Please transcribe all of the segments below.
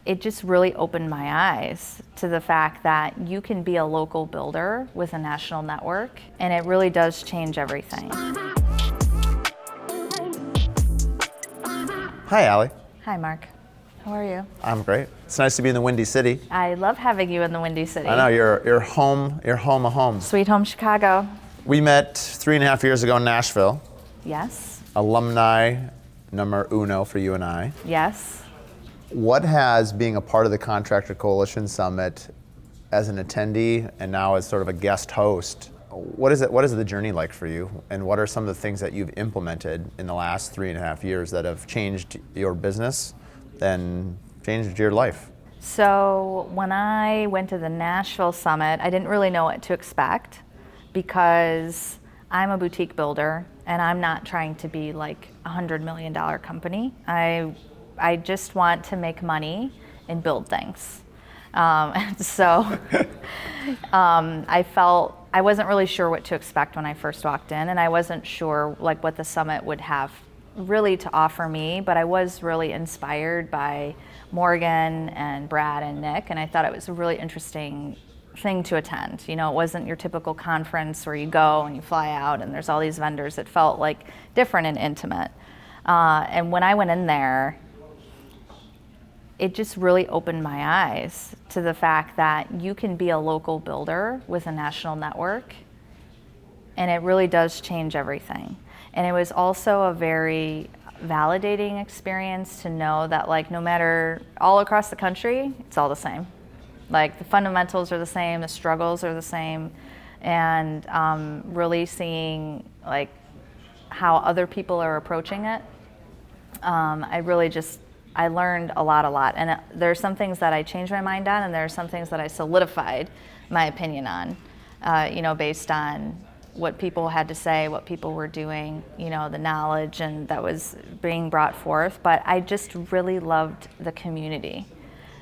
it just really opened my eyes to the fact that you can be a local builder with a national network, and it really does change everything. Hi, Allie. Hi, Mark. How are you? I'm great. It's nice to be in the Windy City. I love having you in the Windy City. I know, you're home of homes. Sweet home Chicago. We met 3.5 years ago in Nashville. Yes. Alumni number uno for you and I. Yes. What has being a part of the Contractor Coalition Summit as an attendee and now as sort of a guest host, what is the journey like for you? And what are some of the things that you've implemented in the last 3.5 years that have changed your business and changed your life? So when I went to the Nashville Summit, I didn't really know what to expect because I'm a boutique builder and I'm not trying to be like a $100 million company. I just want to make money and build things. So I felt I wasn't really sure what to expect when I first walked in, and I wasn't sure like what the summit would have really to offer me, but I was really inspired by Morgan and Brad and Nick, and I thought it was a really interesting thing to attend. You know, it wasn't your typical conference where you go and you fly out and there's all these vendors. It felt like different and intimate. And when I went in there, it just really opened my eyes to the fact that you can be a local builder with a national network, and it really does change everything. And it was also a very validating experience to know that like no matter all across the country, it's all the same. Like the fundamentals are the same, the struggles are the same, and really seeing like how other people are approaching it. I learned a lot. And there's some things that I changed my mind on, and there are some things that I solidified my opinion on, based on what people had to say, what people were doing, the knowledge and that was being brought forth. But I just really loved the community.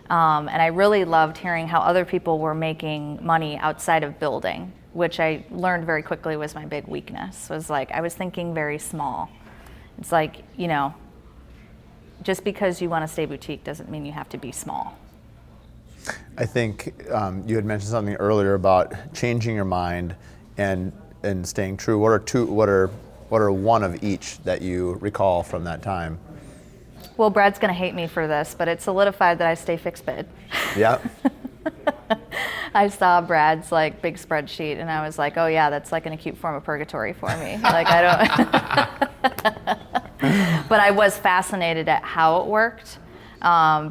And I really loved hearing how other people were making money outside of building, which I learned very quickly was my big weakness, was like I was thinking very small. It's like, just because you want to stay boutique doesn't mean you have to be small. I think you had mentioned something earlier about changing your mind and staying true. What are one of each that you recall from that time? Well, Brad's going to hate me for this, but it solidified that I stay fixed bid. Yeah. I saw Brad's like big spreadsheet and I was like, oh yeah, that's like an acute form of purgatory for me. Like I don't. But I was fascinated at how it worked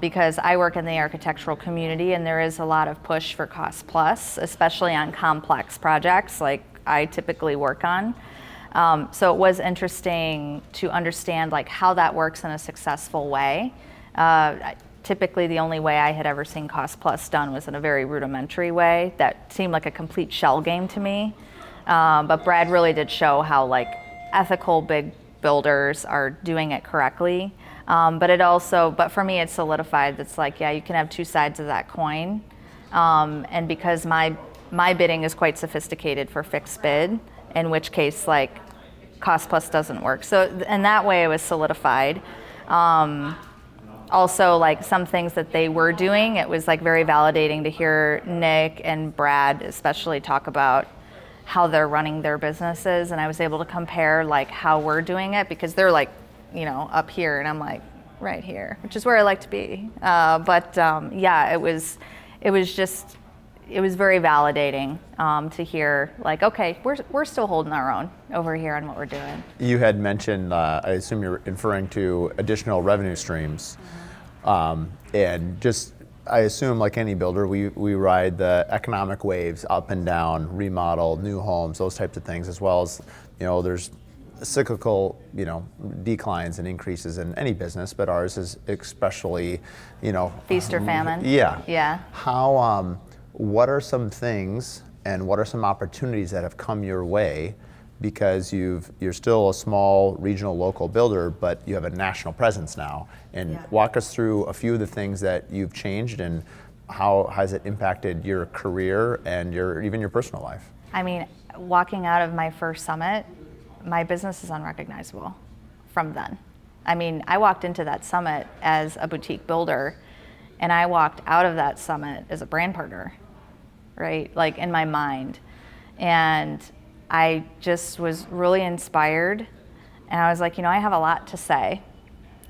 because I work in the architectural community and there is a lot of push for cost plus, especially on complex projects like I typically work on. So it was interesting to understand like how that works in a successful way. Typically the only way I had ever seen cost plus done was in a very rudimentary way that seemed like a complete shell game to me. But Brad really did show how like ethical big builders are doing it correctly. But for me it solidified that's like, yeah, you can have two sides of that coin. And because my bidding is quite sophisticated for fixed bid, in which case like cost plus doesn't work. So in that way it was solidified. Also like some things that they were doing, it was like very validating to hear Nick and Brad especially talk about how they're running their businesses, and I was able to compare like how we're doing it because they're like, up here and I'm like right here, which is where I like to be. Yeah, it was very validating to hear like, okay, we're still holding our own over here on what we're doing. You had mentioned, I assume you're referring to additional revenue streams. And just, I assume like any builder, we ride the economic waves up and down, remodel, new homes, those types of things, as well as, there's cyclical, declines and increases in any business, but ours is especially, feast or famine. Yeah. Yeah. How, what are some things and what are some opportunities that have come your way because you're still a small regional local builder, but you have a national presence now? And walk us through a few of the things that you've changed and how has it impacted your career and even your personal life? I mean, walking out of my first summit, my business is unrecognizable from then. I mean, I walked into that summit as a boutique builder And I walked out of that summit as a brand partner, right? Like in my mind. And I just was really inspired. And I was like, I have a lot to say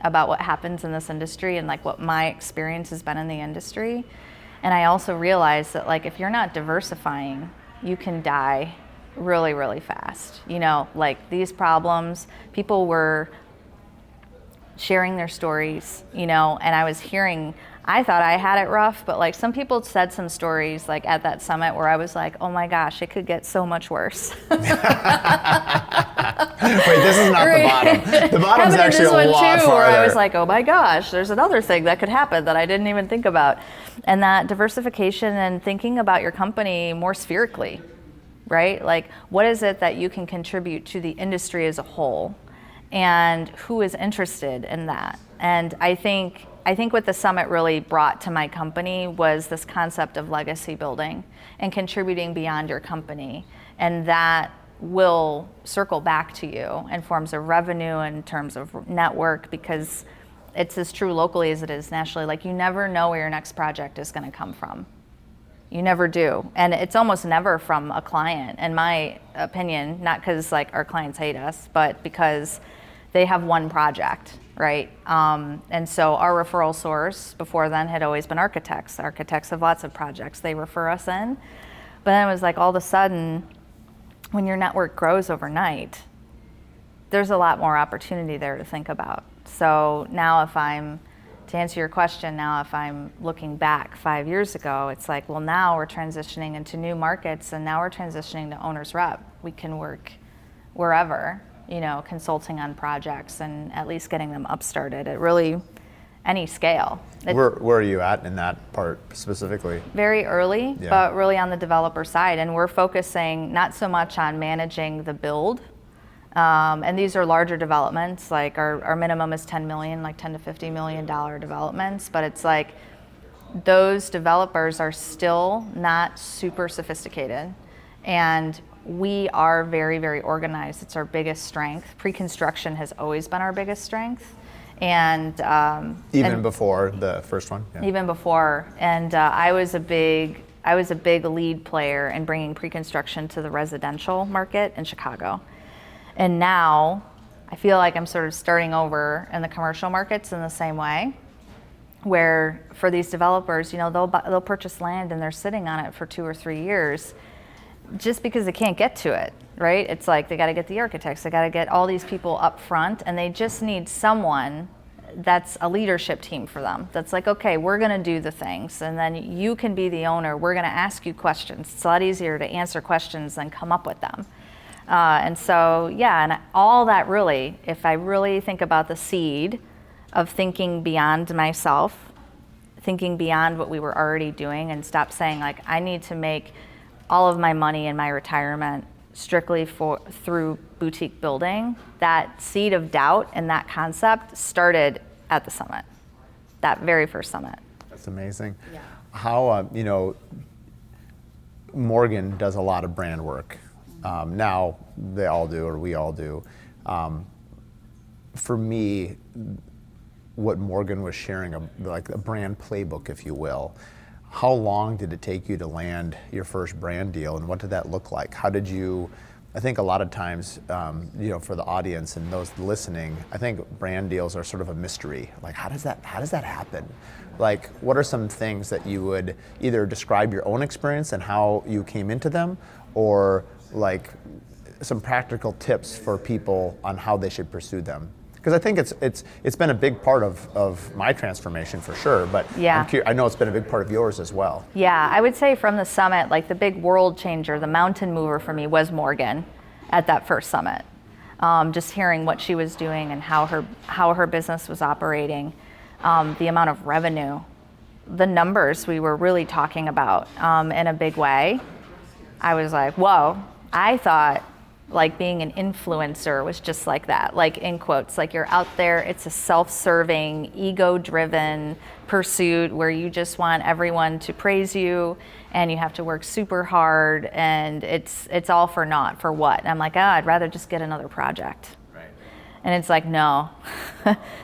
about what happens in this industry and like what my experience has been in the industry. And I also realized that like if you're not diversifying, you can die really, really fast. Like these problems, people were sharing their stories, and I thought I had it rough, but like some people said some stories like at that summit where I was like, oh my gosh, it could get so much worse. Wait, this is not the bottom. The bottom's actually a lot farther. Where I was like, oh my gosh, there's another thing that could happen that I didn't even think about. And that diversification and thinking about your company more spherically, right? Like what is it that you can contribute to the industry as a whole? And who is interested in that? And I think what the summit really brought to my company was this concept of legacy building and contributing beyond your company. And that will circle back to you in forms of revenue, in terms of network, because it's as true locally as it is nationally. Like you never know where your next project is going to come from. You never do. And it's almost never from a client, in my opinion, not because like our clients hate us, but because they have one project, right? And so our referral source before then had always been architects. Architects have lots of projects they refer us in. But then it was like all of a sudden, when your network grows overnight, there's a lot more opportunity there to think about. So now to answer your question, if I'm looking back 5 years ago, it's like, well, now we're transitioning into new markets and now we're transitioning to owner's rep. We can work wherever, consulting on projects and at least getting them upstarted at really any scale. Where are you at in that part specifically? Very early, but really on the developer side. And we're focusing not so much on managing the build. And these are larger developments, like our minimum is 10 million, like $10 to $50 million developments. But it's like those developers are still not super sophisticated. And we are very, very organized. It's our biggest strength. Pre-construction has always been our biggest strength. And even before the first one? Yeah. Even before. And I was a big lead player in bringing pre-construction to the residential market in Chicago. And now I feel like I'm sort of starting over in the commercial markets in the same way, where for these developers, they'll purchase land and they're sitting on it for 2 or 3 years just because they can't get to it, right? It's like they got to get the architects, they got to get all these people up front, and they just need someone that's a leadership team for them. That's like, okay, we're going to do the things, and then you can be the owner. We're going to ask you questions. It's a lot easier to answer questions than come up with them. And so, and all that really, if I really think about the seed of thinking beyond myself, thinking beyond what we were already doing, and stop saying like, I need to make all of my money in my retirement strictly through boutique building, that seed of doubt and that concept started at the summit, that very first summit. That's amazing. Yeah. How, Morgan does a lot of brand work. Now they all do, or we all do. For me, what Morgan was sharing, like a brand playbook, if you will. How long did it take you to land your first brand deal, and what did that look like? How did you, I think a lot of times, for the audience and those listening, I think brand deals are sort of a mystery. Like, how does that happen? Like, what are some things that you would either describe your own experience and how you came into them, or like some practical tips for people on how they should pursue them? Because I think it's been a big part of my transformation for sure, but I know it's been a big part of yours as well. Yeah, I would say from the summit, like the big world changer, the mountain mover for me was Morgan at that first summit. Just hearing what she was doing and how her business was operating, the amount of revenue, the numbers we were really talking about in a big way. I was like, whoa, I thought like being an influencer was just like that, like in quotes, like you're out there, it's a self-serving, ego-driven pursuit where you just want everyone to praise you and you have to work super hard and it's all for naught, for what? And I'm like, I'd rather just get another project. Right. And it's like, no,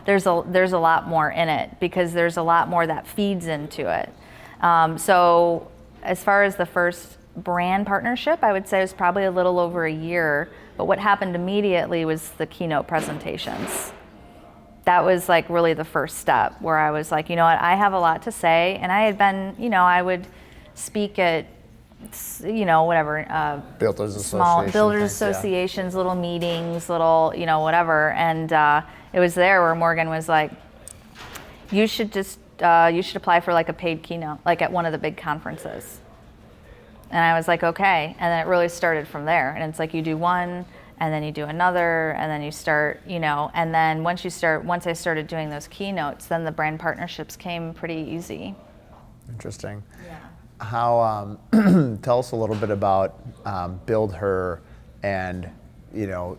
there's a lot more in it, because there's a lot more that feeds into it. So as far as the first brand partnership, I would say it was probably a little over a year. But what happened immediately was the keynote presentations. That was like really the first step, where I was like, you know what, I have a lot to say. And I had been, I would speak at, whatever, Builders small Association builders things, associations, little meetings, little, whatever. And it was there where Morgan was like, you should apply for like a paid keynote, like at one of the big conferences. And I was like, okay. And then it really started from there. And it's like, you do one, and then you do another, and then you start, and then once I started doing those keynotes, then the brand partnerships came pretty easy. Interesting. Yeah. How, tell us a little bit about BuildHer, and, and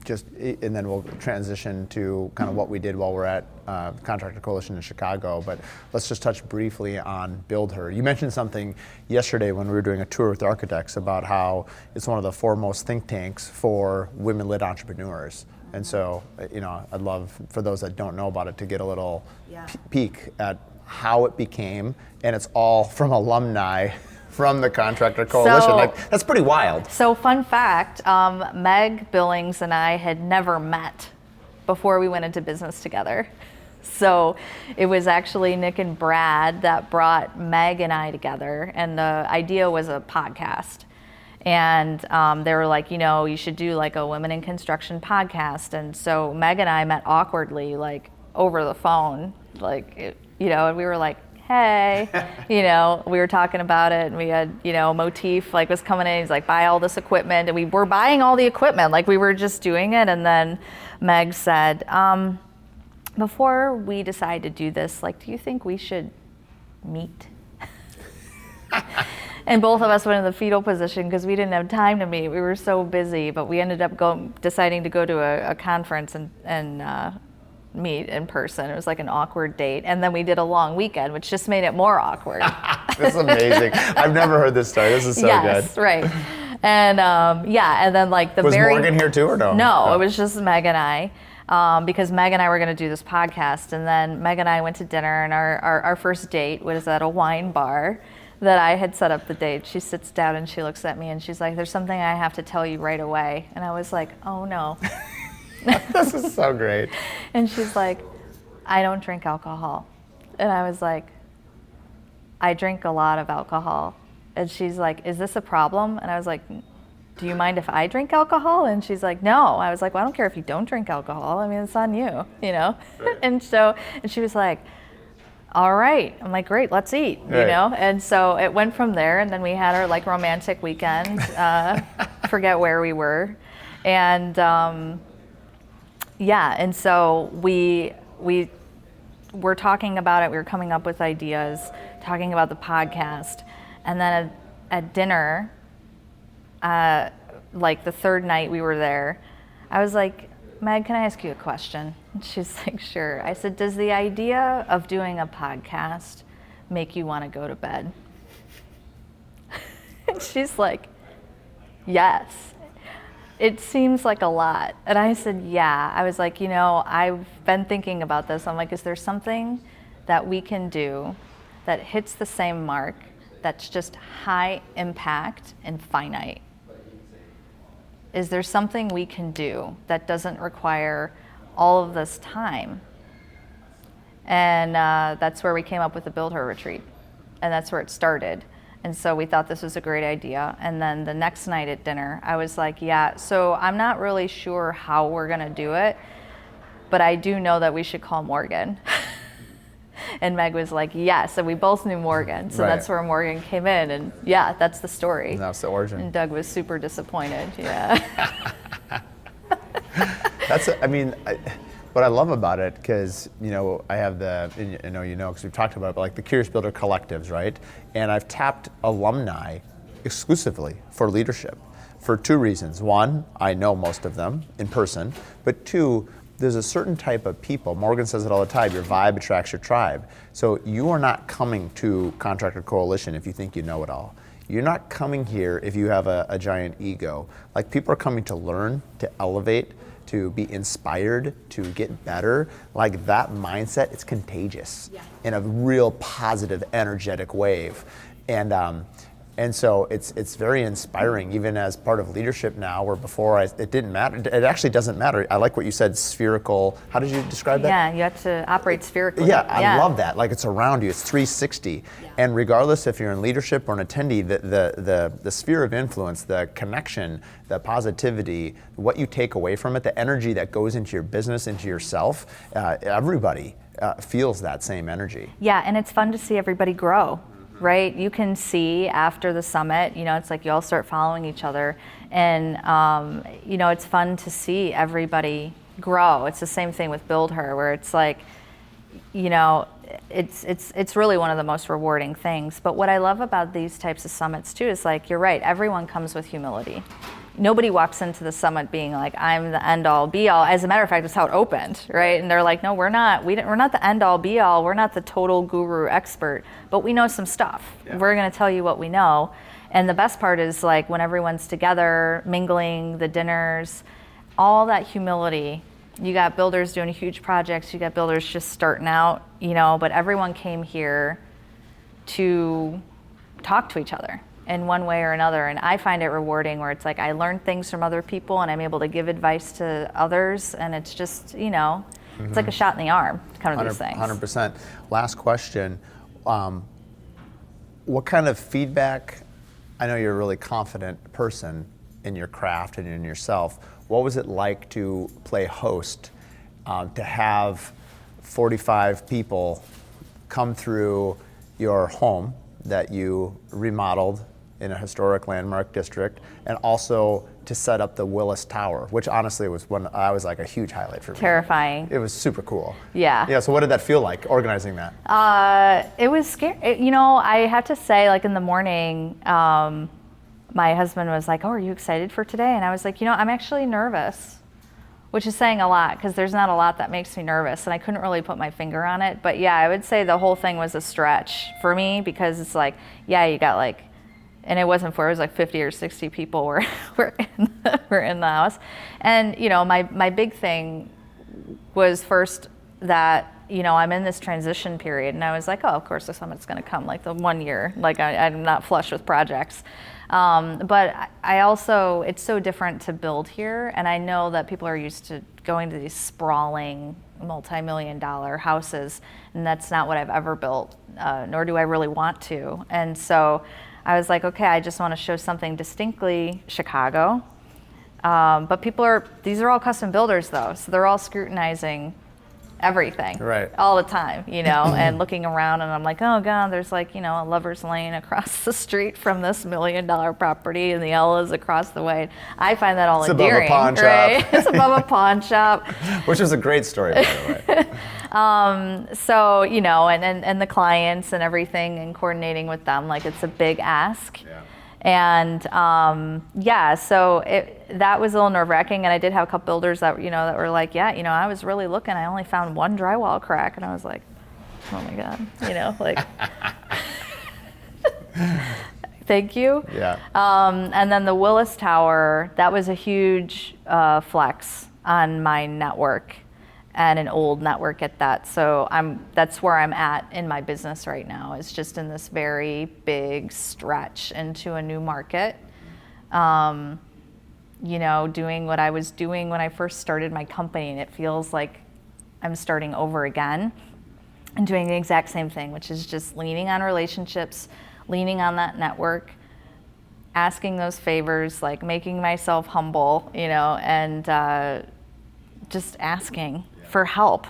then we'll transition to kind of what we did while we're at Contractor Coalition in Chicago. But let's just touch briefly on BuildHer. You mentioned something yesterday when we were doing a tour with architects about how it's one of the foremost think tanks for women-led entrepreneurs. And so, I'd love for those that don't know about it to get a little peek at how it became, and it's all from alumni from the Contractor Coalition. That's pretty wild. So fun fact, Meg Billings and I had never met before we went into business together. So it was actually Nick and Brad that brought Meg and I together, and the idea was a podcast. And they were like, you should do like a women in construction podcast. And so Meg and I met awkwardly, like over the phone, and we were like, hey, we were talking about it, and we had, Motif was coming in, he's like, buy all this equipment, and we were buying all the equipment, we were just doing it. And then Meg said, before we decide to do this, do you think we should meet? And both of us went in the fetal position because we didn't have time to meet. We were so busy, but we ended up deciding to go to a conference and meet in person. It was like an awkward date. And then we did a long weekend, which just made it more awkward. This is amazing. I've never heard this story. This is so good. Yes, right. And and then Was Morgan here too, or no? No, it was just Meg and I. Because Meg and I were going to do this podcast, and then Meg and I went to dinner, and our first date was at a wine bar that I had set up the date. She sits down and she looks at me and she's like, there's something I have to tell you right away. And I was like, oh no. This is so great. And she's like, I don't drink alcohol. And I was like, I drink a lot of alcohol. And she's like, is this a problem? And I was like, do you mind if I drink alcohol? And she's like, no. I was like, well, I don't care if you don't drink alcohol. I mean, it's on you, Right. And she was like, all right. I'm like, great, let's eat, Right. And so it went from there, and then we had our romantic weekend, forget where we were. And and so we were talking about it. We were coming up with ideas, talking about the podcast. And then at dinner, the third night we were there, I was like, Meg, can I ask you a question? And she's like, sure. I said, does the idea of doing a podcast make you want to go to bed? And she's like, yes. It seems like a lot. And I said, yeah. I was like, I've been thinking about this. I'm like, is there something that we can do that hits the same mark, that's just high impact and finite? Is there something we can do that doesn't require all of this time? And that's where we came up with the BuildHer retreat. And that's where it started. And so we thought this was a great idea. And then the next night at dinner, I was like, yeah, so I'm not really sure how we're going to do it, but I do know that we should call Morgan. And Meg was like, yes. And we both knew Morgan. So Right. That's where Morgan came in. And yeah, that's the story. And that's the origin. And Doug was super disappointed. Yeah. What I love about it, because I have because we've talked about it, but the Curious Builder collectives, right? And I've tapped alumni exclusively for leadership for two reasons. One, I know most of them in person, but two, there's a certain type of people. Morgan says it all the time, your vibe attracts your tribe. So you are not coming to Contractor Coalition if you think you know it all. You're not coming here if you have a giant ego. People are coming to learn, to elevate, to be inspired, to get better, like that mindset, it's contagious in a real positive, energetic wave. And so it's very inspiring, even as part of leadership now, where before it didn't matter. It actually doesn't matter. I like what you said, spherical. How did you describe that? Yeah, you have to operate spherically. Yeah, I love that. Like it's around you, it's 360. Yeah. And regardless if you're in leadership or an attendee, the sphere of influence, the connection, the positivity, what you take away from it, the energy that goes into your business, into yourself, everybody feels that same energy. Yeah, and it's fun to see everybody grow. Right, you can see after the summit, it's like you all start following each other, and it's fun to see everybody grow. It's the same thing with BuildHer, where it's like, it's really one of the most rewarding things. But what I love about these types of summits too is, like, you're right, everyone comes with humility. Nobody walks into the summit being like, I'm the end all be all. As a matter of fact, that's how it opened, right? And they're like, no, we're not. We're not the end all be all. We're not the total guru expert, but we know some stuff. Yeah. We're going to tell you what we know. And the best part is, like, when everyone's together, mingling, the dinners, all that humility. You got builders doing huge projects. You got builders just starting out, but everyone came here to talk to each other in one way or another. And I find it rewarding, where it's like I learn things from other people and I'm able to give advice to others, and it's just, it's like a shot in the arm, kind of these things. 100%. Last question. What kind of feedback, I know you're a really confident person in your craft and in yourself, what was it like to play host, to have 45 people come through your home that you remodeled in a historic landmark district, and also to set up the Willis Tower, which honestly was a huge highlight for me. Terrifying. It was super cool. Yeah. Yeah, so what did that feel like, organizing that? It was scary. I have to say, like, in the morning, my husband was like, oh, are you excited for today? And I was like, I'm actually nervous, which is saying a lot, because there's not a lot that makes me nervous, and I couldn't really put my finger on it. But yeah, I would say the whole thing was a stretch for me, because it's like, yeah, you got like, and it wasn't it was like 50 or 60 people were in the house. And my big thing was first that I'm in this transition period, and I was like, oh, of course the summit's going to come, like the 1 year, like I'm not flush with projects. But I also, it's so different to build here, and I know that people are used to going to these sprawling multi-million-dollar houses, and that's not what I've ever built, nor do I really want to. And so I was like, okay, I just want to show something distinctly Chicago. But these are all custom builders though, so they're all scrutinizing everything all the time, and looking around, and I'm like, oh God, there's like, a lover's lane across the street from this $1 million property, and the L is across the way. I find that all endearing. It's above a pawn shop. It's above a pawn shop. Which is a great story, by the way. So, and the clients and everything, and coordinating with them, like, it's a big ask. Yeah. And so that was a little nerve-wracking, and I did have a couple builders that that were like, yeah, I was really looking, I only found one drywall crack, and I was like, oh my God, like, thank you. Yeah. And then the Willis Tower, that was a huge flex on my network, and an old network at that. So that's where I'm at in my business right now. It's just in this very big stretch into a new market. Doing what I was doing when I first started my company, and it feels like I'm starting over again and doing the exact same thing, which is just leaning on relationships, leaning on that network, asking those favors, like making myself humble, and just asking for help,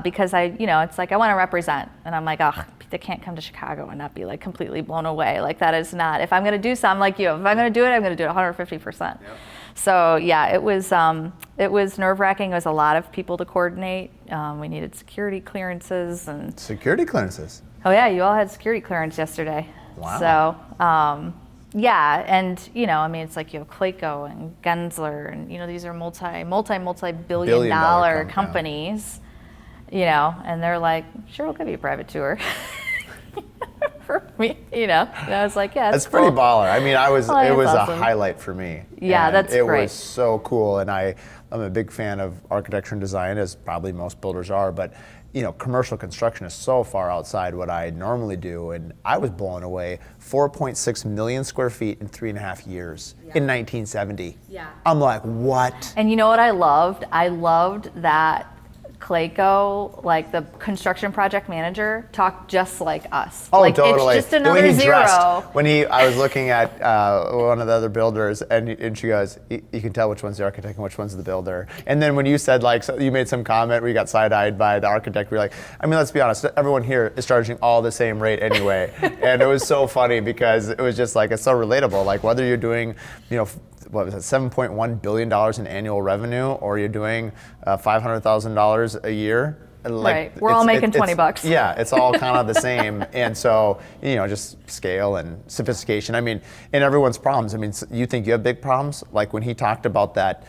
because it's like I want to represent, and I'm like, oh, they can't come to Chicago and not be like completely blown away. Like, that is not, if I'm going to do something, like you, if I'm going to do it, I'm going to do it 150%. Yep. So yeah, it was nerve-wracking. It was a lot of people to coordinate. We needed security clearances and security clearances. Oh yeah, you all had security clearance yesterday. Wow. So yeah, and it's like you have Clayco and Gensler, and these are multi-billion dollar companies, and they're like, sure, we'll give you a private tour. me, And I was like, yeah, That's it's pretty cool. baller. I mean, it was awesome. a highlight for me. Yeah, And that's it great. was so cool, and I'm a big fan of architecture and design, as probably most builders are, but commercial construction is so far outside what I normally do, and I was blown away. 4.6 million square feet in 3.5 years in 1970. Yeah. I'm like, what? And you know what I loved? I loved that Clayco, like the construction project manager, talked just like us. Oh, like, totally. It's just The way another he zero. dressed, I was looking at one of the other builders, and she goes, "You can tell which one's the architect and which one's the builder." And then when you said you made some comment where you got side-eyed by the architect, we were like, I mean, let's be honest, everyone here is charging all the same rate anyway. And it was so funny because it was just like, it's so relatable. Like whether you're doing, what was it, $7.1 billion in annual revenue, or you're doing $500,000 a year. Right, we're all making $20. Yeah, it's all kind of the same. And so, just scale and sophistication. I mean, in everyone's problems, I mean, you think you have big problems? Like when he talked about that,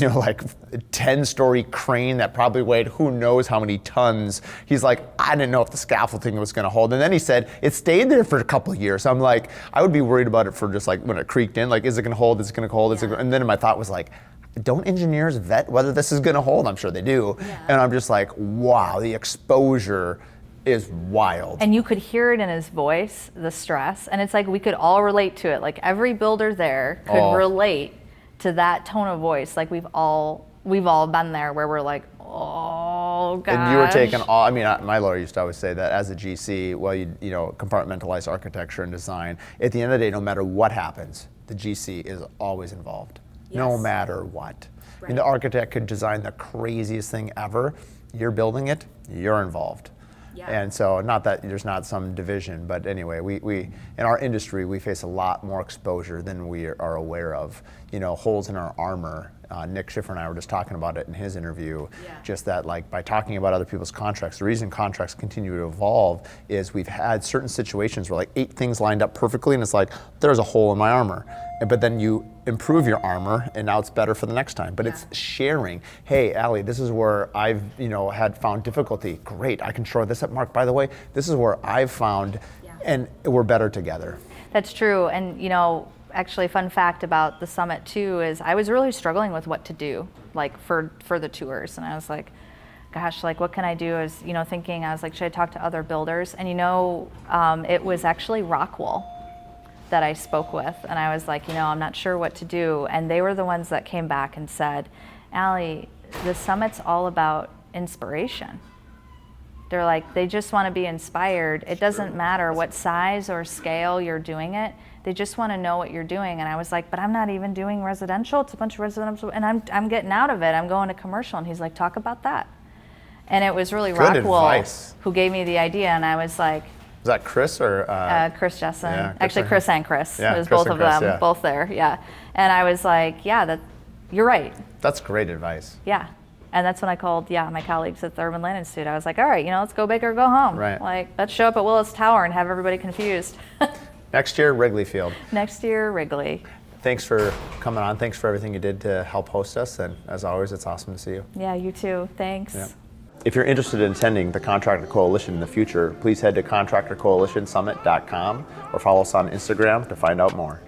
like 10-story crane that probably weighed who knows how many tons. He's like, I didn't know if the scaffolding was going to hold. And then he said, it stayed there for a couple of years. I'm like, I would be worried about it for just like when it creaked in, like, is it going to hold? Is it going to hold? And then my thought was like, don't engineers vet whether this is going to hold? I'm sure they do. Yeah. And I'm just like, wow, the exposure is wild. And you could hear it in his voice, the stress. And it's like we could all relate to it. Like every builder there could relate to that tone of voice. Like we've all been there where we're like, oh gosh. And you were taking my lawyer used to always say that as a GC, well, you compartmentalize architecture and design. At the end of the day, no matter what happens, the GC is always involved. Yes. No matter what. Right. I mean, the architect could design the craziest thing ever. You're building it, you're involved. Yeah. And so, not that there's not some division, but anyway, we in our industry, we face a lot more exposure than we are aware of. Holes in our armor. Nick Schiffer and I were just talking about it in his interview. Yeah. Just that, like, by talking about other people's contracts, the reason contracts continue to evolve is we've had certain situations where like 8 things lined up perfectly, and it's like there's a hole in my armor. But then you improve your armor, and now it's better for the next time. But it's sharing. Hey, Allie, this is where I've had found difficulty. Great, I can shore this up. Mark, by the way, this is where I've found, and we're better together. That's true, and actually, fun fact about the summit too is I was really struggling with what to do, like for the tours, and I was like, gosh, like what can I do? I was thinking, I was like, should I talk to other builders? And it was actually Rockwool that I spoke with, and I was like, I'm not sure what to do. And they were the ones that came back and said, Allie, the summit's all about inspiration. They're like, they just want to be inspired. It doesn't matter what size or scale you're doing it. They just want to know what you're doing. And I was like, but I'm not even doing residential. It's a bunch of residential, and I'm getting out of it. I'm going to commercial. And he's like, talk about that. And it was really Rockwool who gave me the idea, and I was like, was that Chris or? Chris Jessen. Yeah, actually, Chris and Chris. Yeah, it was Chris both of them, yeah. both there, yeah. And I was like, yeah, you're right. That's great advice. Yeah. And that's when I called, my colleagues at the Urban Land Institute. I was like, all right, let's go big or go home. Right. Like, let's show up at Willis Tower and have everybody confused. Next year, Wrigley Field. Next year, Wrigley. Thanks for coming on. Thanks for everything you did to help host us. And as always, it's awesome to see you. Yeah, you too. Thanks. Yeah. If you're interested in attending the Contractor Coalition in the future, please head to contractorcoalitionsummit.com or follow us on Instagram to find out more.